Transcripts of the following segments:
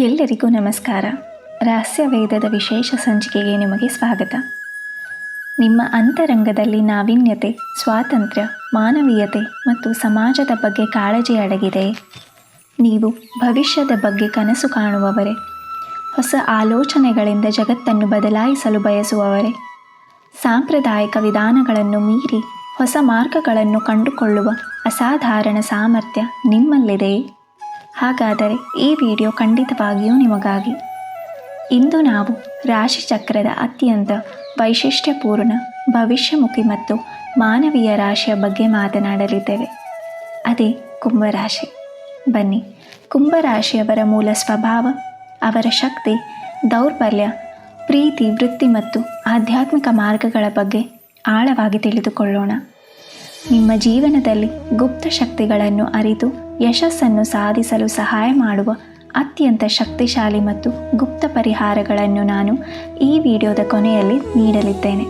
ಎಲ್ಲರಿಗೂ ನಮಸ್ಕಾರ. ರಹಸ್ಯ ವೇದದ ವಿಶೇಷ ಸಂಚಿಕೆಗೆ ನಿಮಗೆ ಸ್ವಾಗತ. ನಿಮ್ಮ ಅಂತರಂಗದಲ್ಲಿ ನಾವೀನ್ಯತೆ, ಸ್ವಾತಂತ್ರ್ಯ, ಮಾನವೀಯತೆ ಮತ್ತು ಸಮಾಜದ ಬಗ್ಗೆ ಕಾಳಜಿ ಅಡಗಿದೆ. ನೀವು ಭವಿಷ್ಯದ ಬಗ್ಗೆ ಕನಸು ಕಾಣುವವರೇ, ಹೊಸ ಆಲೋಚನೆಗಳಿಂದ ಜಗತ್ತನ್ನು ಬದಲಾಯಿಸಲು ಬಯಸುವವರೇ, ಸಾಂಪ್ರದಾಯಿಕ ವಿಧಾನಗಳನ್ನು ಮೀರಿ ಹೊಸ ಮಾರ್ಗಗಳನ್ನು ಕಂಡುಕೊಳ್ಳುವ ಅಸಾಧಾರಣ ಸಾಮರ್ಥ್ಯ ನಿಮ್ಮಲ್ಲಿದೆಯೇ? ಹಾಗಾದರೆ ಈ ವಿಡಿಯೋ ಖಂಡಿತವಾಗಿಯೂ ನಿಮಗಾಗಿ. ಇಂದು ನಾವು ರಾಶಿಚಕ್ರದ ಅತ್ಯಂತ ವೈಶಿಷ್ಟ್ಯಪೂರ್ಣ, ಭವಿಷ್ಯಮುಖಿ ಮತ್ತು ಮಾನವೀಯ ರಾಶಿಯ ಬಗ್ಗೆ ಮಾತನಾಡಲಿದ್ದೇವೆ. ಅದೇ ಕುಂಭರಾಶಿ. ಬನ್ನಿ, ಕುಂಭರಾಶಿಯವರ ಮೂಲ ಸ್ವಭಾವ, ಅವರ ಶಕ್ತಿ, ದೌರ್ಬಲ್ಯ, ಪ್ರೀತಿ, ವೃತ್ತಿ ಮತ್ತು ಆಧ್ಯಾತ್ಮಿಕ ಮಾರ್ಗಗಳ ಬಗ್ಗೆ ಆಳವಾಗಿ ತಿಳಿದುಕೊಳ್ಳೋಣ. ನಿಮ್ಮ ಜೀವನದಲ್ಲಿ ಗುಪ್ತ ಶಕ್ತಿಗಳನ್ನು ಅರಿತು ಯಶಸ್ಸನ್ನು ಸಾಧಿಸಲು ಸಹಾಯ ಮಾಡುವ ಅತ್ಯಂತ ಶಕ್ತಿಶಾಲಿ ಮತ್ತು ಗುಪ್ತ ಪರಿಹಾರಗಳನ್ನು ನಾನು ಈ ವಿಡಿಯೋದ ಕೊನೆಯಲ್ಲಿ ನೀಡಲಿದ್ದೇನೆ.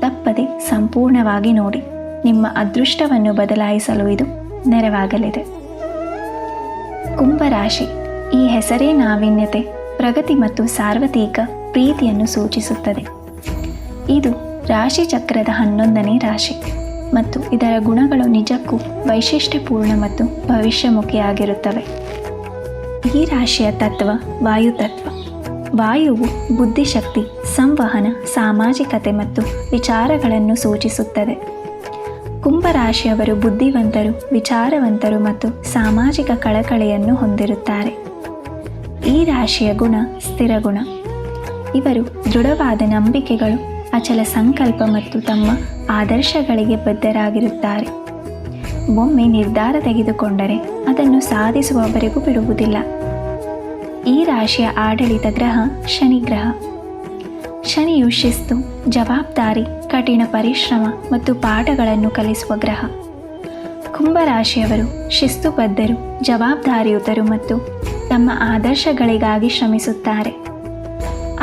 ತಪ್ಪದೆ ಸಂಪೂರ್ಣವಾಗಿ ನೋಡಿ. ನಿಮ್ಮ ಅದೃಷ್ಟವನ್ನು ಬದಲಾಯಿಸಲು ಇದು ನೆರವಾಗಲಿದೆ. ಕುಂಭರಾಶಿ. ಈ ಹೆಸರೇ ನಾವೀನ್ಯತೆ, ಪ್ರಗತಿ ಮತ್ತು ಸಾರ್ವತ್ರಿಕ ಪ್ರೀತಿಯನ್ನು ಸೂಚಿಸುತ್ತದೆ. ಇದು ರಾಶಿಚಕ್ರದ 11ನೇ ರಾಶಿ ಮತ್ತು ಇದರ ಗುಣಗಳು ನಿಜಕ್ಕೂ ವೈಶಿಷ್ಟ್ಯಪೂರ್ಣ ಮತ್ತು ಭವಿಷ್ಯಮುಖಿಯಾಗಿರುತ್ತವೆ. ಈ ರಾಶಿಯ ತತ್ವ ವಾಯುತತ್ವ. ವಾಯುವು ಬುದ್ಧಿಶಕ್ತಿ, ಸಂವಹನ, ಸಾಮಾಜಿಕತೆ ಮತ್ತು ವಿಚಾರಗಳನ್ನು ಸೂಚಿಸುತ್ತದೆ. ಕುಂಭರಾಶಿಯವರು ಬುದ್ಧಿವಂತರು, ವಿಚಾರವಂತರು ಮತ್ತು ಸಾಮಾಜಿಕ ಕಳಕಳಿಯನ್ನು ಹೊಂದಿರುತ್ತಾರೆ. ಈ ರಾಶಿಯ ಗುಣ ಸ್ಥಿರ ಗುಣ. ಇವರು ದೃಢವಾದ ನಂಬಿಕೆಗಳು, ಅಚಲ ಸಂಕಲ್ಪ ಮತ್ತು ತಮ್ಮ ಆದರ್ಶಗಳಿಗೆ ಬದ್ಧರಾಗಿರುತ್ತಾರೆ. ಒಮ್ಮೆ ನಿರ್ಧಾರ ತೆಗೆದುಕೊಂಡರೆ ಅದನ್ನು ಸಾಧಿಸುವವರೆಗೂ ಬಿಡುವುದಿಲ್ಲ. ಈ ರಾಶಿಯ ಆಡಳಿತ ಗ್ರಹ ಶನಿ ಗ್ರಹ. ಶನಿಯು ಶಿಸ್ತು, ಜವಾಬ್ದಾರಿ, ಕಠಿಣ ಪರಿಶ್ರಮ ಮತ್ತು ಪಾಠಗಳನ್ನು ಕಲಿಸುವ ಗ್ರಹ. ಕುಂಭರಾಶಿಯವರು ಶಿಸ್ತುಬದ್ಧರು, ಜವಾಬ್ದಾರಿಯುತರು ಮತ್ತು ತಮ್ಮ ಆದರ್ಶಗಳಿಗಾಗಿ ಶ್ರಮಿಸುತ್ತಾರೆ.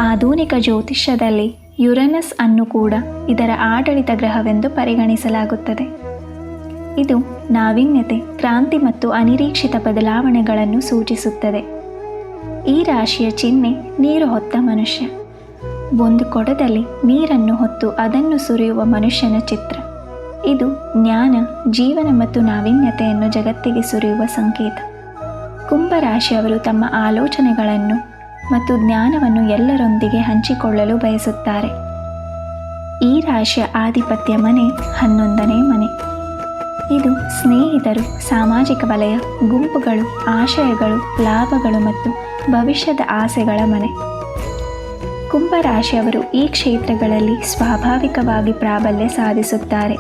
ಆಧುನಿಕ ಜ್ಯೋತಿಷ್ಯದಲ್ಲಿ ಯುರೇನಸ್ ಅನ್ನು ಕೂಡ ಇದರ ಆಡಳಿತ ಗ್ರಹವೆಂದು ಪರಿಗಣಿಸಲಾಗುತ್ತದೆ. ಇದು ನಾವೀನ್ಯತೆ, ಕ್ರಾಂತಿ ಮತ್ತು ಅನಿರೀಕ್ಷಿತ ಬದಲಾವಣೆಗಳನ್ನು ಸೂಚಿಸುತ್ತದೆ. ಈ ರಾಶಿಯ ಚಿಹ್ನೆ ನೀರು ಹೊತ್ತ ಮನುಷ್ಯ. ಒಂದು ಕೊಡದಲ್ಲಿ ನೀರನ್ನು ಹೊತ್ತು ಅದನ್ನು ಸುರಿಯುವ ಮನುಷ್ಯನ ಚಿತ್ರ. ಇದು ಜ್ಞಾನ, ಜೀವನ ಮತ್ತು ನಾವೀನ್ಯತೆಯನ್ನು ಜಗತ್ತಿಗೆ ಸುರಿಯುವ ಸಂಕೇತ. ಕುಂಭರಾಶಿಯವರು ತಮ್ಮ ಆಲೋಚನೆಗಳನ್ನು ಮತ್ತು ಜ್ಞಾನವನ್ನು ಎಲ್ಲರೊಂದಿಗೆ ಹಂಚಿಕೊಳ್ಳಲು ಬಯಸುತ್ತಾರೆ. ಈ ರಾಶಿಯ ಆಧಿಪತ್ಯ ಮನೆ 11ನೇ ಮನೆ. ಇದು ಸ್ನೇಹಿತರು, ಸಾಮಾಜಿಕ ವಲಯ, ಗುಂಪುಗಳು, ಆಶಯಗಳು, ಲಾಭಗಳು ಮತ್ತು ಭವಿಷ್ಯದ ಆಸೆಗಳ ಮನೆ. ಕುಂಭರಾಶಿಯವರು ಈ ಕ್ಷೇತ್ರಗಳಲ್ಲಿ ಸ್ವಾಭಾವಿಕವಾಗಿ ಪ್ರಾಬಲ್ಯ ಸಾಧಿಸುತ್ತಾರೆ.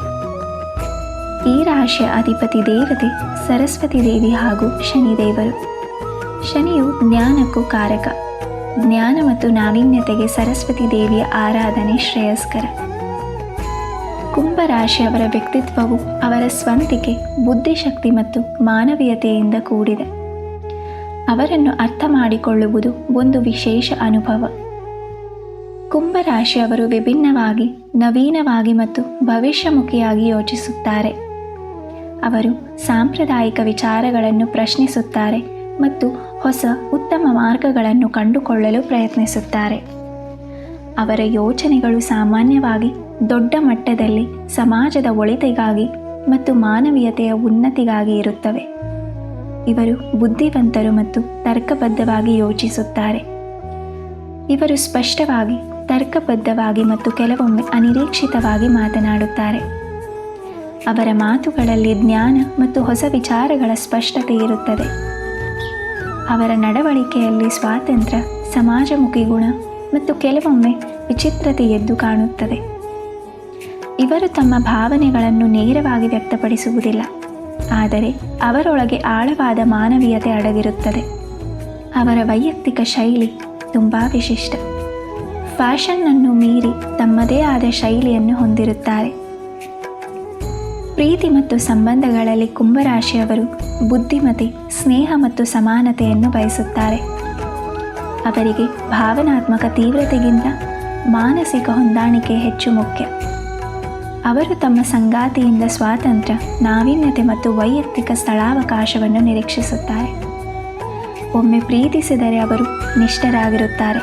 ಈ ರಾಶಿಯ ಅಧಿಪತಿ ದೇವತೆ ಸರಸ್ವತಿ ದೇವಿ ಹಾಗೂ ಶನಿದೇವರು. ಶನಿಯು ಜ್ಞಾನಕ್ಕೂ ಕಾರಕ. ಜ್ಞಾನ ಮತ್ತು ನಾವೀನ್ಯತೆಗೆ ಸರಸ್ವತಿ ದೇವಿಯ ಆರಾಧನೆ ಶ್ರೇಯಸ್ಕರ. ಕುಂಭರಾಶಿಯವರ ವ್ಯಕ್ತಿತ್ವವು ಅವರ ಸ್ವಂತಿಕೆ, ಬುದ್ಧಿಶಕ್ತಿ ಮತ್ತು ಮಾನವೀಯತೆಯಿಂದ ಕೂಡಿದೆ. ಅವರನ್ನು ಅರ್ಥ ಮಾಡಿಕೊಳ್ಳುವುದು ಒಂದು ವಿಶೇಷ ಅನುಭವ. ಕುಂಭರಾಶಿಯವರು ವಿಭಿನ್ನವಾಗಿ, ನವೀನವಾಗಿ ಮತ್ತು ಭವಿಷ್ಯಮುಖಿಯಾಗಿ ಯೋಚಿಸುತ್ತಾರೆ. ಅವರು ಸಾಂಪ್ರದಾಯಿಕ ವಿಚಾರಗಳನ್ನು ಪ್ರಶ್ನಿಸುತ್ತಾರೆ ಮತ್ತು ಹೊಸ ಉತ್ತಮ ಮಾರ್ಗಗಳನ್ನು ಕಂಡುಕೊಳ್ಳಲು ಪ್ರಯತ್ನಿಸುತ್ತಾರೆ. ಅವರ ಯೋಚನೆಗಳು ಸಾಮಾನ್ಯವಾಗಿ ದೊಡ್ಡ ಮಟ್ಟದಲ್ಲಿ ಸಮಾಜದ ಒಳಿತಿಗಾಗಿ ಮತ್ತು ಮಾನವೀಯತೆಯ ಉನ್ನತಿಗಾಗಿ ಇರುತ್ತವೆ. ಇವರು ಬುದ್ಧಿವಂತರು ಮತ್ತು ತರ್ಕಬದ್ಧವಾಗಿ ಯೋಚಿಸುತ್ತಾರೆ. ಇವರು ಸ್ಪಷ್ಟವಾಗಿ, ತರ್ಕಬದ್ಧವಾಗಿ ಮತ್ತು ಕೆಲವೊಮ್ಮೆ ಅನಿರೀಕ್ಷಿತವಾಗಿ ಮಾತನಾಡುತ್ತಾರೆ. ಅವರ ಮಾತುಗಳಲ್ಲಿ ಜ್ಞಾನ ಮತ್ತು ಹೊಸ ವಿಚಾರಗಳ ಸ್ಪಷ್ಟತೆ ಇರುತ್ತದೆ. ಅವರ ನಡವಳಿಕೆಯಲ್ಲಿ ಸ್ವಾತಂತ್ರ್ಯ, ಸಮಾಜಮುಖಿ ಗುಣ ಮತ್ತು ಕೆಲವೊಮ್ಮೆ ವಿಚಿತ್ರತೆ ಎದ್ದು ಕಾಣುತ್ತದೆ. ಇವರು ತಮ್ಮ ಭಾವನೆಗಳನ್ನು ನೇರವಾಗಿ ವ್ಯಕ್ತಪಡಿಸುವುದಿಲ್ಲ, ಆದರೆ ಅವರೊಳಗೆ ಆಳವಾದ ಮಾನವೀಯತೆ ಅಡಗಿರುತ್ತದೆ. ಅವರ ವೈಯಕ್ತಿಕ ಶೈಲಿ ತುಂಬ ವಿಶಿಷ್ಟ. ಫ್ಯಾಷನ್ನನ್ನು ಮೀರಿ ತಮ್ಮದೇ ಆದ ಶೈಲಿಯನ್ನು ಹೊಂದಿರುತ್ತಾರೆ. ಪ್ರೀತಿ ಮತ್ತು ಸಂಬಂಧಗಳಲ್ಲಿ ಕುಂಭರಾಶಿಯವರು ಬುದ್ಧಿಮತಿ, ಸ್ನೇಹ ಮತ್ತು ಸಮಾನತೆಯನ್ನು ಬಯಸುತ್ತಾರೆ. ಅವರಿಗೆ ಭಾವನಾತ್ಮಕ ತೀವ್ರತೆಗಿಂತ ಮಾನಸಿಕ ಹೊಂದಾಣಿಕೆ ಹೆಚ್ಚು ಮುಖ್ಯ. ಅವರು ತಮ್ಮ ಸಂಗಾತಿಯಿಂದ ಸ್ವಾತಂತ್ರ್ಯ, ನಾವೀನ್ಯತೆ ಮತ್ತು ವೈಯಕ್ತಿಕ ಸ್ಥಳಾವಕಾಶವನ್ನು ನಿರೀಕ್ಷಿಸುತ್ತಾರೆ. ಒಮ್ಮೆ ಪ್ರೀತಿಸಿದರೆ ಅವರು ನಿಷ್ಠರಾಗಿರುತ್ತಾರೆ.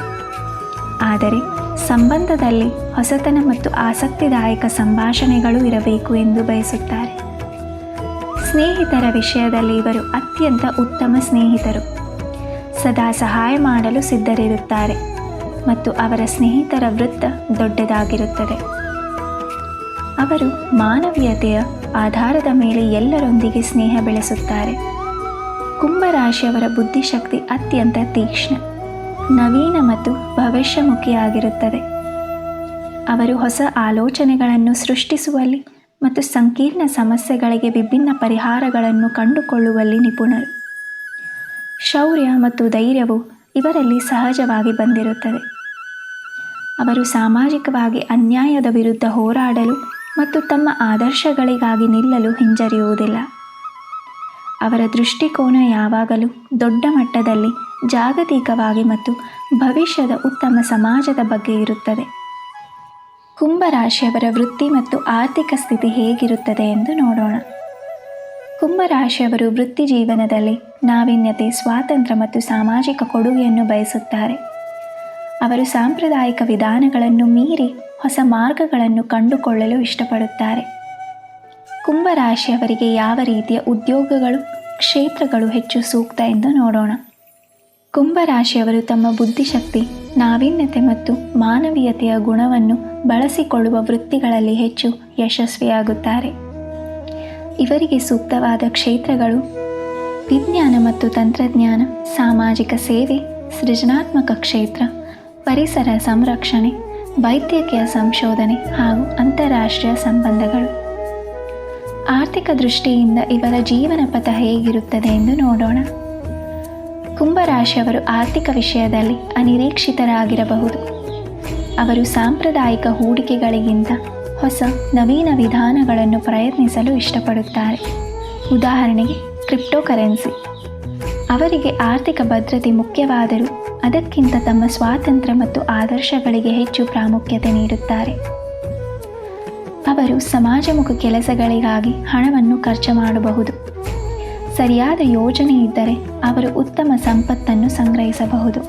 ಆದರೆ ಸಂಬಂಧದಲ್ಲಿ ಹೊಸತನ ಮತ್ತು ಆಸಕ್ತಿದಾಯಕ ಸಂಭಾಷಣೆಗಳು ಇರಬೇಕು ಎಂದು ಬಯಸುತ್ತಾರೆ. ಸ್ನೇಹಿತರ ವಿಷಯದಲ್ಲಿ ಇವರು ಅತ್ಯಂತ ಉತ್ತಮ ಸ್ನೇಹಿತರು. ಸದಾ ಸಹಾಯ ಮಾಡಲು ಸಿದ್ಧರಿರುತ್ತಾರೆ ಮತ್ತು ಅವರ ಸ್ನೇಹಿತರ ವೃತ್ತ ದೊಡ್ಡದಾಗಿರುತ್ತದೆ. ಅವರು ಮಾನವೀಯತೆಯ ಆಧಾರದ ಮೇಲೆ ಎಲ್ಲರೊಂದಿಗೆ ಸ್ನೇಹ ಬೆಳೆಸುತ್ತಾರೆ. ಕುಂಭರಾಶಿಯವರ ಬುದ್ಧಿಶಕ್ತಿ ಅತ್ಯಂತ ತೀಕ್ಷ್ಣ, ನವೀನ ಮತ್ತು ಭವಿಷ್ಯಮುಖಿಯಾಗಿರುತ್ತದೆ. ಅವರು ಹೊಸ ಆಲೋಚನೆಗಳನ್ನು ಸೃಷ್ಟಿಸುವಲ್ಲಿ ಮತ್ತು ಸಂಕೀರ್ಣ ಸಮಸ್ಯೆಗಳಿಗೆ ವಿಭಿನ್ನ ಪರಿಹಾರಗಳನ್ನು ಕಂಡುಕೊಳ್ಳುವಲ್ಲಿ ನಿಪುಣರು. ಶೌರ್ಯ ಮತ್ತು ಧೈರ್ಯವು ಇವರಲ್ಲಿ ಸಹಜವಾಗಿ ಬಂದಿರುತ್ತದೆ. ಅವರು ಸಾಮಾಜಿಕವಾಗಿ ಅನ್ಯಾಯದ ವಿರುದ್ಧ ಹೋರಾಡಲು ಮತ್ತು ತಮ್ಮ ಆದರ್ಶಗಳಿಗಾಗಿ ನಿಲ್ಲಲು ಹಿಂಜರಿಯುವುದಿಲ್ಲ. ಅವರ ದೃಷ್ಟಿಕೋನ ಯಾವಾಗಲೂ ದೊಡ್ಡ ಮಟ್ಟದಲ್ಲಿ, ಜಾಗತಿಕವಾಗಿ ಮತ್ತು ಭವಿಷ್ಯದ ಉತ್ತಮ ಸಮಾಜದ ಬಗ್ಗೆ ಇರುತ್ತದೆ. ಕುಂಭರಾಶಿಯವರ ವೃತ್ತಿ ಮತ್ತು ಆರ್ಥಿಕ ಸ್ಥಿತಿ ಹೇಗಿರುತ್ತದೆ ಎಂದು ನೋಡೋಣ. ಕುಂಭರಾಶಿಯವರು ವೃತ್ತಿ ಜೀವನದಲ್ಲಿ ನಾವೀನ್ಯತೆ, ಸ್ವಾತಂತ್ರ್ಯ ಮತ್ತು ಸಾಮಾಜಿಕ ಕೊಡುಗೆಯನ್ನು ಬಯಸುತ್ತಾರೆ. ಅವರು ಸಾಂಪ್ರದಾಯಿಕ ವಿಧಾನಗಳನ್ನು ಮೀರಿ ಹೊಸ ಮಾರ್ಗಗಳನ್ನು ಕಂಡುಕೊಳ್ಳಲು ಇಷ್ಟಪಡುತ್ತಾರೆ. ಕುಂಭರಾಶಿಯವರಿಗೆ ಯಾವ ರೀತಿಯ ಉದ್ಯೋಗಗಳು, ಕ್ಷೇತ್ರಗಳು ಹೆಚ್ಚು ಸೂಕ್ತ ಎಂದು ನೋಡೋಣ. ಕುಂಭರಾಶಿಯವರು ತಮ್ಮ ಬುದ್ಧಿಶಕ್ತಿ, ನಾವೀನ್ಯತೆ ಮತ್ತು ಮಾನವೀಯತೆಯ ಗುಣವನ್ನು ಬಳಸಿಕೊಳ್ಳುವ ವೃತ್ತಿಗಳಲ್ಲಿ ಹೆಚ್ಚು ಯಶಸ್ವಿಯಾಗುತ್ತಾರೆ. ಇವರಿಗೆ ಸೂಕ್ತವಾದ ಕ್ಷೇತ್ರಗಳು ವಿಜ್ಞಾನ ಮತ್ತು ತಂತ್ರಜ್ಞಾನ, ಸಾಮಾಜಿಕ ಸೇವೆ, ಸೃಜನಾತ್ಮಕ ಕ್ಷೇತ್ರ, ಪರಿಸರ ಸಂರಕ್ಷಣೆ, ವೈದ್ಯಕೀಯ ಸಂಶೋಧನೆ ಹಾಗೂ ಅಂತಾರಾಷ್ಟ್ರೀಯ ಸಂಬಂಧಗಳು. ಆರ್ಥಿಕ ದೃಷ್ಟಿಯಿಂದ ಇವರ ಜೀವನ ಪಥ ಹೇಗಿರುತ್ತದೆ ಎಂದು ನೋಡೋಣ. ಕುಂಭರಾಶಿಯವರು ಆರ್ಥಿಕ ವಿಷಯದಲ್ಲಿ ಅನಿರೀಕ್ಷಿತರಾಗಿರಬಹುದು. ಅವರು ಸಾಂಪ್ರದಾಯಿಕ ಹೂಡಿಕೆಗಳಿಗಿಂತ ಹೊಸ ನವೀನ ವಿಧಾನಗಳನ್ನು ಪ್ರಯತ್ನಿಸಲು ಇಷ್ಟಪಡುತ್ತಾರೆ. ಉದಾಹರಣೆಗೆ ಕ್ರಿಪ್ಟೋಕರೆನ್ಸಿ. ಅವರಿಗೆ ಆರ್ಥಿಕ ಭದ್ರತೆ ಮುಖ್ಯವಾದರೂ ಅದಕ್ಕಿಂತ ತಮ್ಮ ಸ್ವಾತಂತ್ರ್ಯ ಮತ್ತು ಆದರ್ಶಗಳಿಗೆ ಹೆಚ್ಚು ಪ್ರಾಮುಖ್ಯತೆ ನೀಡುತ್ತಾರೆ. ಅವರು ಸಮಾಜಮುಖಿ ಕೆಲಸಗಳಿಗಾಗಿ ಹಣವನ್ನು ಖರ್ಚು ಮಾಡಬಹುದು. ಸರಿಯಾದ ಯೋಜನೆ ಇದ್ದರೆ ಅವರು ಉತ್ತಮ ಸಂಪತ್ತನ್ನು ಸಂಗ್ರಹಿಸಬಹುದು.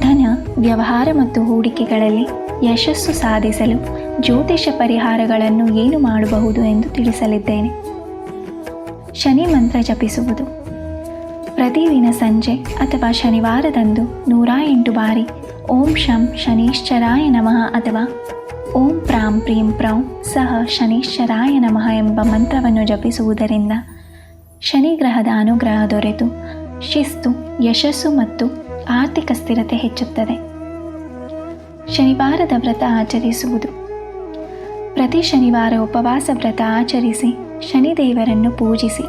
ಧನ, ವ್ಯವಹಾರ ಮತ್ತು ಹೂಡಿಕೆಗಳಲ್ಲಿ ಯಶಸ್ಸು ಸಾಧಿಸಲು ಜ್ಯೋತಿಷ ಪರಿಹಾರಗಳನ್ನು ಏನು ಮಾಡಬಹುದು ಎಂದು ತಿಳಿಸಲಿದ್ದೇನೆ. ಶನಿ ಮಂತ್ರ ಜಪಿಸುವುದು. ಪ್ರತಿದಿನ ಸಂಜೆ ಅಥವಾ ಶನಿವಾರದಂದು 108 ಬಾರಿ ಓಂ ಶಂ ಶನೀಶ್ಚರಾಯ ನಮಃ ಅಥವಾ ಓಂ ಪ್ರಾಂ ಪ್ರೀಂ ಪ್ರೌಂ ಸಹ ಶನೀಶ್ಚರಾಯ ನಮಃ ಎಂಬ ಮಂತ್ರವನ್ನು ಜಪಿಸುವುದರಿಂದ ಶನಿ ಗ್ರಹದ ಅನುಗ್ರಹ ದೊರೆತು ಶಿಸ್ತು, ಯಶಸ್ಸು ಮತ್ತು ಆರ್ಥಿಕ ಸ್ಥಿರತೆ ಹೆಚ್ಚುತ್ತದೆ. ಶನಿವಾರದ ವ್ರತ ಆಚರಿಸುವುದು. ಪ್ರತಿ ಶನಿವಾರ ಉಪವಾಸ ವ್ರತ ಆಚರಿಸಿ ಶನಿದೇವರನ್ನು ಪೂಜಿಸಿ.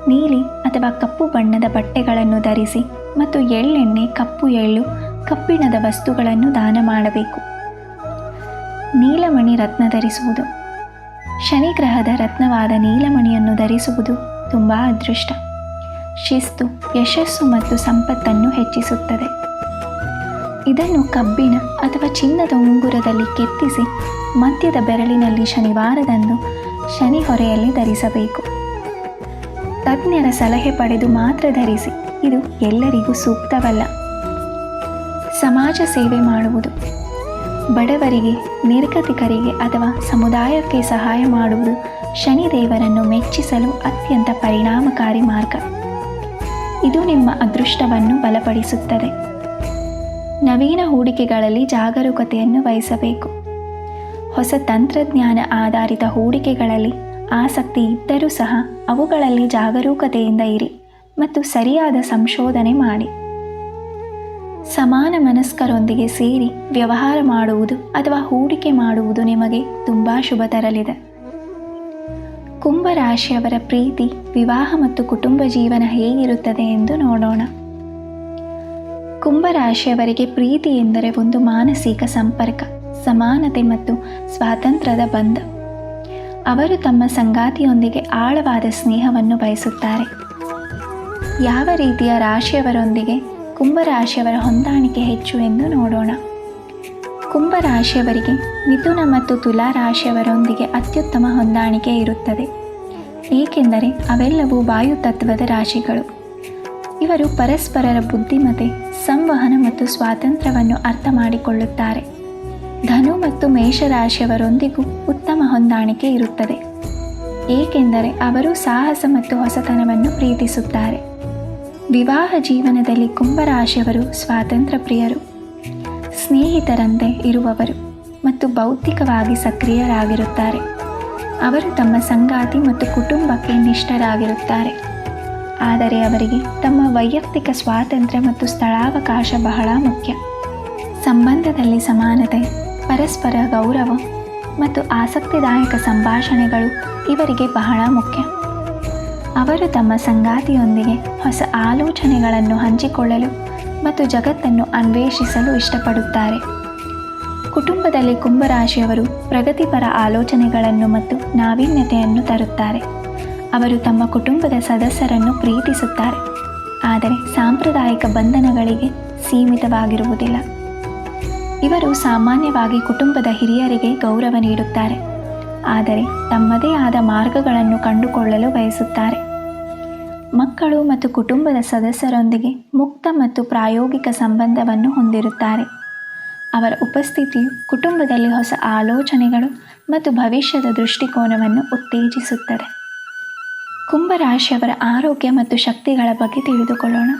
ನೀಲಿ ಅಥವಾ ಕಪ್ಪು ಬಣ್ಣದ ಬಟ್ಟೆಗಳನ್ನು ಧರಿಸಿ ಮತ್ತು ಎಳ್ಳೆಣ್ಣೆ, ಕಪ್ಪು ಎಳ್ಳು, ಕಬ್ಬಿಣದ ವಸ್ತುಗಳನ್ನು ದಾನ ಮಾಡಬೇಕು. ನೀಲಮಣಿ ರತ್ನ ಧರಿಸುವುದು. ಶನಿ ಗ್ರಹದ ರತ್ನವಾದ ನೀಲಮಣಿಯನ್ನು ಧರಿಸುವುದು ತುಂಬ ಅದೃಷ್ಟ, ಶಿಸ್ತು, ಯಶಸ್ಸು ಮತ್ತು ಸಂಪತ್ತನ್ನು ಹೆಚ್ಚಿಸುತ್ತದೆ. ಇದನ್ನು ಕಬ್ಬಿಣ ಅಥವಾ ಚಿನ್ನದ ಉಂಗುರದಲ್ಲಿ ಕೆತ್ತಿಸಿ ಮಧ್ಯದ ಬೆರಳಿನಲ್ಲಿ ಶನಿವಾರದಂದು ಶನಿ ಹೊರೆಯಲ್ಲಿ ಧರಿಸಬೇಕು. ತಜ್ಞರ ಸಲಹೆ ಪಡೆದು ಮಾತ್ರ ಧರಿಸಿ. ಇದು ಎಲ್ಲರಿಗೂ ಸೂಕ್ತವಲ್ಲ. ಸಮಾಜ ಸೇವೆ ಮಾಡುವುದು. ಬಡವರಿಗೆ, ನಿರ್ಗತಿಕರಿಗೆ ಅಥವಾ ಸಮುದಾಯಕ್ಕೆ ಸಹಾಯ ಮಾಡುವುದು ಶನಿದೇವರನ್ನು ಮೆಚ್ಚಿಸಲು ಅತ್ಯಂತ ಪರಿಣಾಮಕಾರಿ ಮಾರ್ಗ. ಇದು ನಿಮ್ಮ ಅದೃಷ್ಟವನ್ನು ಬಲಪಡಿಸುತ್ತದೆ. ನವೀನ ಹೂಡಿಕೆಗಳಲ್ಲಿ ಜಾಗರೂಕತೆಯನ್ನು ವಹಿಸಬೇಕು. ಹೊಸ ತಂತ್ರಜ್ಞಾನ ಆಧಾರಿತ ಹೂಡಿಕೆಗಳಲ್ಲಿ ಆಸಕ್ತಿ ಇದ್ದರೂ ಸಹ ಅವುಗಳಲ್ಲಿ ಜಾಗರೂಕತೆಯಿಂದ ಇರಿ ಮತ್ತು ಸರಿಯಾದ ಸಂಶೋಧನೆ ಮಾಡಿ. ಸಮಾನ ಮನಸ್ಕರೊಂದಿಗೆ ಸೇರಿ ವ್ಯವಹಾರ ಮಾಡುವುದು ಅಥವಾ ಹೂಡಿಕೆ ಮಾಡುವುದು ನಿಮಗೆ ತುಂಬ ಶುಭ ತರಲಿದೆ. ಕುಂಭರಾಶಿಯವರ ಪ್ರೀತಿ, ವಿವಾಹ ಮತ್ತು ಕುಟುಂಬ ಜೀವನ ಹೇಗಿರುತ್ತದೆ ಎಂದು ನೋಡೋಣ. ಕುಂಭರಾಶಿಯವರಿಗೆ ಪ್ರೀತಿ ಎಂದರೆ ಒಂದು ಮಾನಸಿಕ ಸಂಪರ್ಕ, ಸಮಾನತೆ ಮತ್ತು ಸ್ವಾತಂತ್ರ್ಯದ ಬಂಧ. ಅವರು ತಮ್ಮ ಸಂಗಾತಿಯೊಂದಿಗೆ ಆಳವಾದ ಸ್ನೇಹವನ್ನು ಬಯಸುತ್ತಾರೆ. ಯಾವ ರೀತಿಯ ರಾಶಿಯವರೊಂದಿಗೆ ಕುಂಭರಾಶಿಯವರ ಹೊಂದಾಣಿಕೆ ಹೆಚ್ಚು ಎಂದು ನೋಡೋಣ. ಕುಂಭರಾಶಿಯವರಿಗೆ ಮಿಥುನ ಮತ್ತು ತುಲಾ ರಾಶಿಯವರೊಂದಿಗೆ ಅತ್ಯುತ್ತಮ ಹೊಂದಾಣಿಕೆ ಇರುತ್ತದೆ, ಏಕೆಂದರೆ ಅವೆಲ್ಲವೂ ವಾಯು ತತ್ವದ ರಾಶಿಗಳು. ಇವರು ಪರಸ್ಪರರ ಬುದ್ಧಿಮತ್ತೆ, ಸಂವಹನ ಮತ್ತು ಸ್ವಾತಂತ್ರ್ಯವನ್ನು ಅರ್ಥ ಮಾಡಿಕೊಳ್ಳುತ್ತಾರೆ. ಧನು ಮತ್ತು ಮೇಷರಾಶಿಯವರೊಂದಿಗೂ ಉತ್ತಮ ಹೊಂದಾಣಿಕೆ ಇರುತ್ತದೆ, ಏಕೆಂದರೆ ಅವರು ಸಾಹಸ ಮತ್ತು ಹೊಸತನವನ್ನು ಪ್ರೀತಿಸುತ್ತಾರೆ. ವಿವಾಹ ಜೀವನದಲ್ಲಿ ಕುಂಭರಾಶಿಯವರು ಸ್ವಾತಂತ್ರ್ಯ ಪ್ರಿಯರು, ಸ್ನೇಹಿತರಂತೆ ಇರುವವರು ಮತ್ತು ಬೌದ್ಧಿಕವಾಗಿ ಸಕ್ರಿಯರಾಗಿರುತ್ತಾರೆ. ಅವರು ತಮ್ಮ ಸಂಗಾತಿ ಮತ್ತು ಕುಟುಂಬಕ್ಕೆ ನಿಷ್ಠರಾಗಿರುತ್ತಾರೆ, ಆದರೆ ಅವರಿಗೆ ತಮ್ಮ ವೈಯಕ್ತಿಕ ಸ್ವಾತಂತ್ರ್ಯ ಮತ್ತು ಸ್ಥಳಾವಕಾಶ ಬಹಳ ಮುಖ್ಯ. ಸಂಬಂಧದಲ್ಲಿ ಸಮಾನತೆ, ಪರಸ್ಪರ ಗೌರವ ಮತ್ತು ಆಸಕ್ತಿದಾಯಕ ಸಂಭಾಷಣೆಗಳು ಇವರಿಗೆ ಬಹಳ ಮುಖ್ಯ. ಅವರು ತಮ್ಮ ಸಂಗಾತಿಯೊಂದಿಗೆ ಹೊಸ ಆಲೋಚನೆಗಳನ್ನು ಹಂಚಿಕೊಳ್ಳಲು ಮತ್ತು ಜಗತ್ತನ್ನು ಅನ್ವೇಷಿಸಲು ಇಷ್ಟಪಡುತ್ತಾರೆ. ಕುಟುಂಬದಲ್ಲಿ ಕುಂಭರಾಶಿಯವರು ಪ್ರಗತಿಪರ ಆಲೋಚನೆಗಳನ್ನು ಮತ್ತು ನಾವೀನ್ಯತೆಯನ್ನು ತರುತ್ತಾರೆ. ಅವರು ತಮ್ಮ ಕುಟುಂಬದ ಸದಸ್ಯರನ್ನು ಪ್ರೀತಿಸುತ್ತಾರೆ, ಆದರೆ ಸಾಂಪ್ರದಾಯಿಕ ಬಂಧನಗಳಿಗೆ ಸೀಮಿತವಾಗಿರುವುದಿಲ್ಲ. ಇವರು ಸಾಮಾನ್ಯವಾಗಿ ಕುಟುಂಬದ ಹಿರಿಯರಿಗೆ ಗೌರವ ನೀಡುತ್ತಾರೆ, ಆದರೆ ತಮ್ಮದೇ ಆದ ಮಾರ್ಗಗಳನ್ನು ಕಂಡುಕೊಳ್ಳಲು ಬಯಸುತ್ತಾರೆ. ಮಕ್ಕಳು ಮತ್ತು ಕುಟುಂಬದ ಸದಸ್ಯರೊಂದಿಗೆ ಮುಕ್ತ ಮತ್ತು ಪ್ರಾಯೋಗಿಕ ಸಂಬಂಧವನ್ನು ಹೊಂದಿರುತ್ತಾರೆ. ಅವರ ಉಪಸ್ಥಿತಿಯು ಕುಟುಂಬದಲ್ಲಿ ಹೊಸ ಆಲೋಚನೆಗಳು ಮತ್ತು ಭವಿಷ್ಯದ ದೃಷ್ಟಿಕೋನವನ್ನು ಉತ್ತೇಜಿಸುತ್ತದೆ. ಕುಂಭರಾಶಿಯವರ ಆರೋಗ್ಯ ಮತ್ತು ಶಕ್ತಿಗಳ ಬಗ್ಗೆ ತಿಳಿದುಕೊಳ್ಳೋಣ.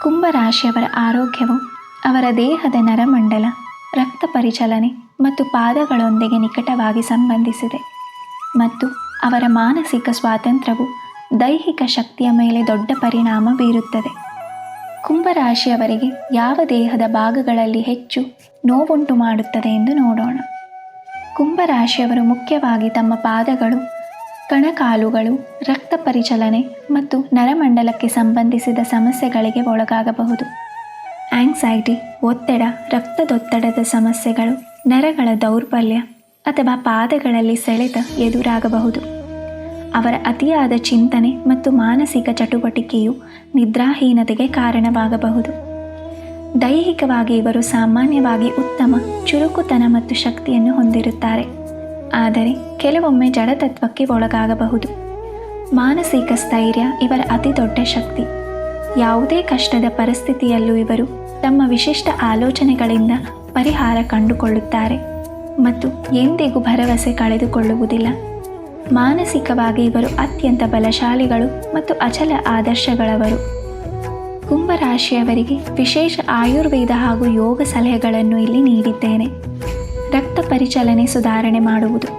ಕುಂಭರಾಶಿಯವರ ಆರೋಗ್ಯವು ಅವರ ದೇಹದ ನರಮಂಡಲ, ರಕ್ತ ಪರಿಚಲನೆ ಮತ್ತು ಪಾದಗಳೊಂದಿಗೆ ನಿಕಟವಾಗಿ ಸಂಬಂಧಿಸಿದೆ, ಮತ್ತು ಅವರ ಮಾನಸಿಕ ಸ್ವಾತಂತ್ರ್ಯವು ದೈಹಿಕ ಶಕ್ತಿಯ ಮೇಲೆ ದೊಡ್ಡ ಪರಿಣಾಮ ಬೀರುತ್ತದೆ. ಕುಂಭರಾಶಿಯವರಿಗೆ ಯಾವ ದೇಹದ ಭಾಗಗಳಲ್ಲಿ ಹೆಚ್ಚು ನೋವುಂಟು ಮಾಡುತ್ತದೆ ಎಂದು ನೋಡೋಣ. ಕುಂಭರಾಶಿಯವರು ಮುಖ್ಯವಾಗಿ ತಮ್ಮ ಪಾದಗಳು, ಕಣಕಾಲುಗಳು, ರಕ್ತ ಪರಿಚಲನೆ ಮತ್ತು ನರಮಂಡಲಕ್ಕೆ ಸಂಬಂಧಿಸಿದ ಸಮಸ್ಯೆಗಳಿಗೆ ಒಳಗಾಗಬಹುದು. ಆಂಗ್ಸೈಟಿ, ಒತ್ತಡ, ರಕ್ತದೊತ್ತಡದ ಸಮಸ್ಯೆಗಳು, ನರಗಳ ದೌರ್ಬಲ್ಯ ಅಥವಾ ಪಾದಗಳಲ್ಲಿ ಸೆಳೆತ ಎದುರಾಗಬಹುದು. ಅವರ ಅತಿಯಾದ ಚಿಂತನೆ ಮತ್ತು ಮಾನಸಿಕ ಚಟುವಟಿಕೆಯು ನಿದ್ರಾಹೀನತೆಗೆ ಕಾರಣವಾಗಬಹುದು. ದೈಹಿಕವಾಗಿ ಇವರು ಸಾಮಾನ್ಯವಾಗಿ ಉತ್ತಮ ಚುರುಕುತನ ಮತ್ತು ಶಕ್ತಿಯನ್ನು ಹೊಂದಿರುತ್ತಾರೆ, ಆದರೆ ಕೆಲವೊಮ್ಮೆ ಜಡತತ್ವಕ್ಕೆ ಒಳಗಾಗಬಹುದು. ಮಾನಸಿಕ ಸ್ಥೈರ್ಯ ಇವರ ಅತಿ ದೊಡ್ಡ ಶಕ್ತಿ. ಯಾವುದೇ ಕಷ್ಟದ ಪರಿಸ್ಥಿತಿಯಲ್ಲೂ ಇವರು ತಮ್ಮ ವಿಶಿಷ್ಟ ಆಲೋಚನೆಗಳಿಂದ ಪರಿಹಾರ ಕಂಡುಕೊಳ್ಳುತ್ತಾರೆ ಮತ್ತು ಎಂದಿಗೂ ಭರವಸೆ ಕಳೆದುಕೊಳ್ಳುವುದಿಲ್ಲ. ಮಾನಸಿಕವಾಗಿ ಇವರು ಅತ್ಯಂತ ಬಲಶಾಲಿಗಳು ಮತ್ತು ಅಚಲ ಆದರ್ಶಗಳವರು. ಕುಂಭರಾಶಿಯವರಿಗೆ ವಿಶೇಷ ಆಯುರ್ವೇದ ಹಾಗೂ ಯೋಗ ಸಲಹೆಗಳನ್ನು ಇಲ್ಲಿ ನೀಡಿದ್ದೇನೆ. ರಕ್ತ ಪರಿಚಲನೆ ಸುಧಾರಣೆ ಮಾಡುವುದು.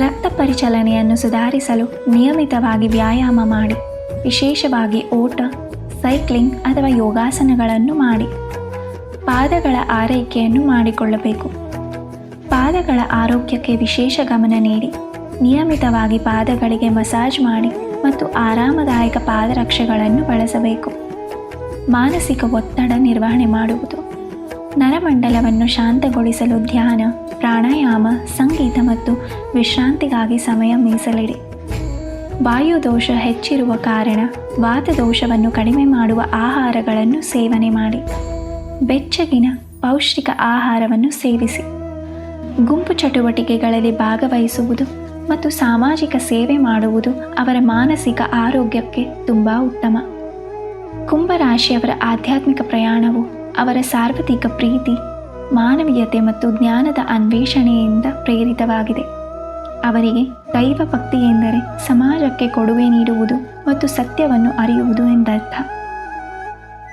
ರಕ್ತ ಪರಿಚಲನೆಯನ್ನು ಸುಧಾರಿಸಲು ನಿಯಮಿತವಾಗಿ ವ್ಯಾಯಾಮ ಮಾಡಿ, ವಿಶೇಷವಾಗಿ ಓಟ, ಸೈಕ್ಲಿಂಗ್ ಅಥವಾ ಯೋಗಾಸನಗಳನ್ನು ಮಾಡಿ. ಪಾದಗಳ ಆರೈಕೆಯನ್ನು ಮಾಡಿಕೊಳ್ಳಬೇಕು. ಪಾದಗಳ ಆರೋಗ್ಯಕ್ಕೆ ವಿಶೇಷ ಗಮನ ನೀಡಿ, ನಿಯಮಿತವಾಗಿ ಪಾದಗಳಿಗೆ ಮಸಾಜ್ ಮಾಡಿ ಮತ್ತು ಆರಾಮದಾಯಕ ಪಾದರಕ್ಷೆಗಳನ್ನು ಬಳಸಬೇಕು. ಮಾನಸಿಕ ಒತ್ತಡ ನಿರ್ವಹಣೆ ಮಾಡುವುದು. ನರಮಂಡಲವನ್ನು ಶಾಂತಗೊಳಿಸಲು ಧ್ಯಾನ, ಪ್ರಾಣಾಯಾಮ, ಸಂಗೀತ ಮತ್ತು ವಿಶ್ರಾಂತಿಗಾಗಿ ಸಮಯ ಮೀಸಲಿಡಿ. ವಾಯುದೋಷ ಹೆಚ್ಚಿರುವ ಕಾರಣ ವಾತದೋಷವನ್ನು ಕಡಿಮೆ ಮಾಡುವ ಆಹಾರಗಳನ್ನು ಸೇವನೆ ಮಾಡಿ. ಬೆಚ್ಚಗಿನ ಪೌಷ್ಟಿಕ ಆಹಾರವನ್ನು ಸೇವಿಸಿ. ಗುಂಪು ಚಟುವಟಿಕೆಗಳಲ್ಲಿ ಭಾಗವಹಿಸುವುದು ಮತ್ತು ಸಾಮಾಜಿಕ ಸೇವೆ ಮಾಡುವುದು ಅವರ ಮಾನಸಿಕ ಆರೋಗ್ಯಕ್ಕೆ ತುಂಬ ಉತ್ತಮ. ಕುಂಭರಾಶಿಯವರ ಆಧ್ಯಾತ್ಮಿಕ ಪ್ರಯಾಣವು ಅವರ ಸಾರ್ವತ್ರಿಕ ಪ್ರೀತಿ, ಮಾನವೀಯತೆ ಮತ್ತು ಜ್ಞಾನದ ಅನ್ವೇಷಣೆಯಿಂದ ಪ್ರೇರಿತವಾಗಿದೆ. ಅವರಿಗೆ ದೈವ ಭಕ್ತಿ ಎಂದರೆ ಸಮಾಜಕ್ಕೆ ಕೊಡುಗೆ ನೀಡುವುದು ಮತ್ತು ಸತ್ಯವನ್ನು ಅರಿಯುವುದು ಎಂದರ್ಥ.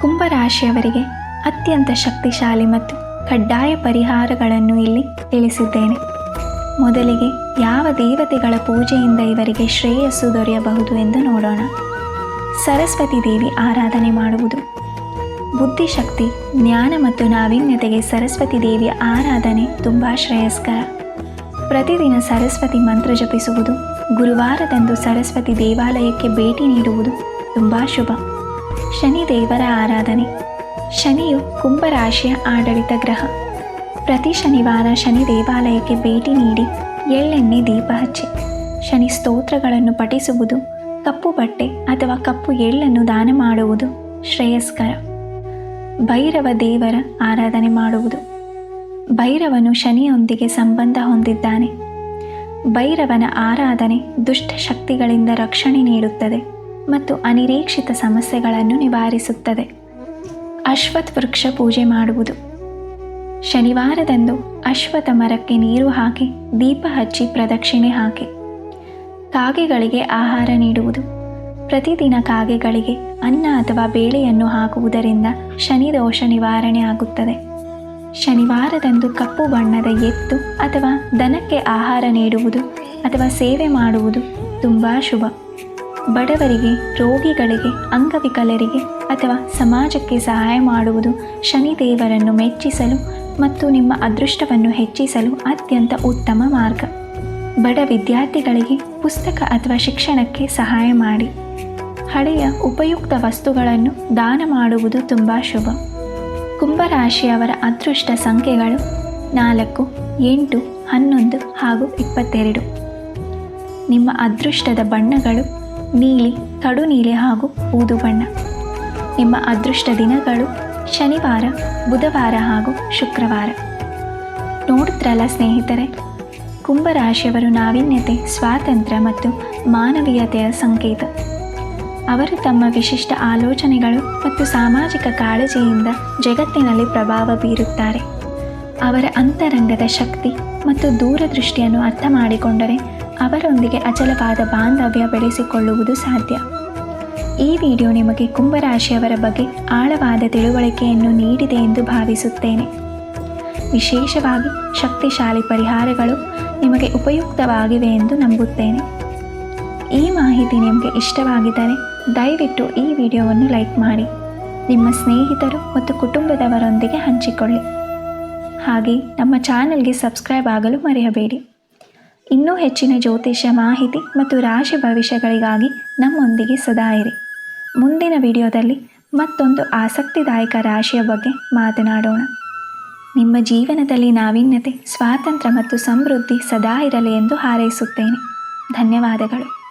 ಕುಂಭರಾಶಿಯವರಿಗೆ ಅತ್ಯಂತ ಶಕ್ತಿಶಾಲಿ ಮತ್ತು ಕಡ್ಡಾಯ ಪರಿಹಾರಗಳನ್ನು ಇಲ್ಲಿ ತಿಳಿಸಿದ್ದೇನೆ. ಮೊದಲಿಗೆ ಯಾವ ದೇವತೆಗಳ ಪೂಜೆಯಿಂದ ಇವರಿಗೆ ಶ್ರೇಯಸ್ಸು ದೊರೆಯಬಹುದು ಎಂದು ನೋಡೋಣ. ಸರಸ್ವತಿ ದೇವಿ ಆರಾಧನೆ ಮಾಡುವುದು. ಬುದ್ಧಿಶಕ್ತಿ, ಜ್ಞಾನ ಮತ್ತು ನಾವೀನ್ಯತೆಗೆ ಸರಸ್ವತಿ ದೇವಿಯ ಆರಾಧನೆ ತುಂಬ ಶ್ರೇಯಸ್ಕರ. ಪ್ರತಿದಿನ ಸರಸ್ವತಿ ಮಂತ್ರ ಜಪಿಸುವುದು, ಗುರುವಾರದಂದು ಸರಸ್ವತಿ ದೇವಾಲಯಕ್ಕೆ ಭೇಟಿ ನೀಡುವುದು ತುಂಬ ಶುಭ. ಶನಿ ದೇವರ ಆರಾಧನೆ. ಶನಿಯು ಕುಂಭರಾಶಿಯ ಆಡಳಿತ ಗ್ರಹ. ಪ್ರತಿ ಶನಿವಾರ ಶನಿ ದೇವಾಲಯಕ್ಕೆ ಭೇಟಿ ನೀಡಿ ಎಳ್ಳೆಣ್ಣೆ ದೀಪ ಹಚ್ಚಿ ಶನಿ ಸ್ತೋತ್ರಗಳನ್ನು ಪಠಿಸುವುದು, ಕಪ್ಪು ಬಟ್ಟೆ ಅಥವಾ ಕಪ್ಪು ಎಳ್ಳನ್ನು ದಾನ ಮಾಡುವುದು ಶ್ರೇಯಸ್ಕರ. ಭೈರವ ದೇವರ ಆರಾಧನೆ ಮಾಡುವುದು. ಭೈರವನು ಶನಿಯೊಂದಿಗೆ ಸಂಬಂಧ ಹೊಂದಿದ್ದಾನೆ. ಭೈರವನ ಆರಾಧನೆ ದುಷ್ಟ ಶಕ್ತಿಗಳಿಂದ ರಕ್ಷಣೆ ನೀಡುತ್ತದೆ ಮತ್ತು ಅನಿರೀಕ್ಷಿತ ಸಮಸ್ಯೆಗಳನ್ನು ನಿವಾರಿಸುತ್ತದೆ. ಅಶ್ವತ್ಥ ವೃಕ್ಷ ಪೂಜೆ ಮಾಡುವುದು. ಶನಿವಾರದಂದು ಅಶ್ವತ್ಥ ಮರಕ್ಕೆ ನೀರು ಹಾಕಿ ದೀಪ ಹಚ್ಚಿ ಪ್ರದಕ್ಷಿಣೆ ಹಾಕಿ. ಕಾಗೆಗಳಿಗೆ ಆಹಾರ ನೀಡುವುದು. ಪ್ರತಿದಿನ ಕಾಗೆಗಳಿಗೆ ಅನ್ನ ಅಥವಾ ಬೇಳೆಯನ್ನು ಹಾಕುವುದರಿಂದ ಶನಿ ದೋಷ ನಿವಾರಣೆ ಆಗುತ್ತದೆ. ಶನಿವಾರದಂದು ಕಪ್ಪು ಬಣ್ಣದ ಎತ್ತು ಅಥವಾ ದನಕ್ಕೆ ಆಹಾರ ನೀಡುವುದು ಅಥವಾ ಸೇವೆ ಮಾಡುವುದು ತುಂಬ ಶುಭ. ಬಡವರಿಗೆ, ರೋಗಿಗಳಿಗೆ, ಅಂಗವಿಕಲರಿಗೆ ಅಥವಾ ಸಮಾಜಕ್ಕೆ ಸಹಾಯ ಮಾಡುವುದು ಶನಿದೇವರನ್ನು ಮೆಚ್ಚಿಸಲು ಮತ್ತು ನಿಮ್ಮ ಅದೃಷ್ಟವನ್ನು ಹೆಚ್ಚಿಸಲು ಅತ್ಯಂತ ಉತ್ತಮ ಮಾರ್ಗ. ಬಡ ವಿದ್ಯಾರ್ಥಿಗಳಿಗೆ ಪುಸ್ತಕ ಅಥವಾ ಶಿಕ್ಷಣಕ್ಕೆ ಸಹಾಯ ಮಾಡಿ. ಹಳೆಯ ಉಪಯುಕ್ತ ವಸ್ತುಗಳನ್ನು ದಾನ ಮಾಡುವುದು ತುಂಬ ಶುಭ. ಕುಂಭರಾಶಿಯವರ ಅದೃಷ್ಟ ಸಂಖ್ಯೆಗಳು 4, 8, 11 ಹಾಗೂ 22. ನಿಮ್ಮ ಅದೃಷ್ಟದ ಬಣ್ಣಗಳು ನೀಲಿ, ಕಡು ನೀಲಿ ಹಾಗೂ ಊದು ಬಣ್ಣ. ನಿಮ್ಮ ಅದೃಷ್ಟ ದಿನಗಳು ಶನಿವಾರ, ಬುಧವಾರ ಹಾಗೂ ಶುಕ್ರವಾರ. ನೋಡಿದ್ರಲ್ಲ ಸ್ನೇಹಿತರೆ, ಕುಂಭರಾಶಿಯವರು ನಾವೀನ್ಯತೆ, ಸ್ವಾತಂತ್ರ್ಯ ಮತ್ತು ಮಾನವೀಯತೆಯ ಸಂಕೇತ. ಅವರು ತಮ್ಮ ವಿಶಿಷ್ಟ ಆಲೋಚನೆಗಳು ಮತ್ತು ಸಾಮಾಜಿಕ ಕಾಳಜಿಯಿಂದ ಜಗತ್ತಿನಲ್ಲಿ ಪ್ರಭಾವ ಬೀರುತ್ತಾರೆ. ಅವರ ಅಂತರಂಗದ ಶಕ್ತಿ ಮತ್ತು ದೂರದೃಷ್ಟಿಯನ್ನು ಅರ್ಥ ಮಾಡಿಕೊಂಡರೆ ಅವರೊಂದಿಗೆ ಅಚಲವಾದ ಬಾಂಧವ್ಯ ಬೆಳೆಸಿಕೊಳ್ಳುವುದು ಸಾಧ್ಯ. ಈ ವಿಡಿಯೋ ನಿಮಗೆ ಕುಂಭರಾಶಿಯವರ ಬಗ್ಗೆ ಆಳವಾದ ತಿಳುವಳಿಕೆಯನ್ನು ನೀಡಿದೆ ಎಂದು ಭಾವಿಸುತ್ತೇನೆ. ವಿಶೇಷವಾಗಿ ಶಕ್ತಿಶಾಲಿ ಪರಿಹಾರಗಳು ನಿಮಗೆ ಉಪಯುಕ್ತವಾಗಿವೆ ಎಂದು ನಂಬುತ್ತೇನೆ. ಈ ಮಾಹಿತಿ ನಿಮಗೆ ಇಷ್ಟವಾಗಿದ್ದರೆ ದಯವಿಟ್ಟು ಈ ವಿಡಿಯೋವನ್ನು ಲೈಕ್ ಮಾಡಿ, ನಿಮ್ಮ ಸ್ನೇಹಿತರು ಮತ್ತು ಕುಟುಂಬದವರೊಂದಿಗೆ ಹಂಚಿಕೊಳ್ಳಿ. ಹಾಗೆ ನಮ್ಮ ಚಾನೆಲ್ಗೆ ಸಬ್ಸ್ಕ್ರೈಬ್ ಆಗಲು ಮರೆಯಬೇಡಿ. ಇನ್ನೂ ಹೆಚ್ಚಿನ ಜ್ಯೋತಿಷ್ಯ ಮಾಹಿತಿ ಮತ್ತು ರಾಶಿ ಭವಿಷ್ಯಗಳಿಗಾಗಿ ನಮ್ಮೊಂದಿಗೆ ಸದಾ ಇರಿ. ಮುಂದಿನ ವಿಡಿಯೋದಲ್ಲಿ ಮತ್ತೊಂದು ಆಸಕ್ತಿದಾಯಕ ರಾಶಿಯ ಬಗ್ಗೆ ಮಾತನಾಡೋಣ. ನಿಮ್ಮ ಜೀವನದಲ್ಲಿ ನಾವೀನ್ಯತೆ, ಸ್ವಾತಂತ್ರ್ಯ ಮತ್ತು ಸಮೃದ್ಧಿ ಸದಾ ಇರಲಿ ಎಂದು ಹಾರೈಸುತ್ತೇನೆ. ಧನ್ಯವಾದಗಳು.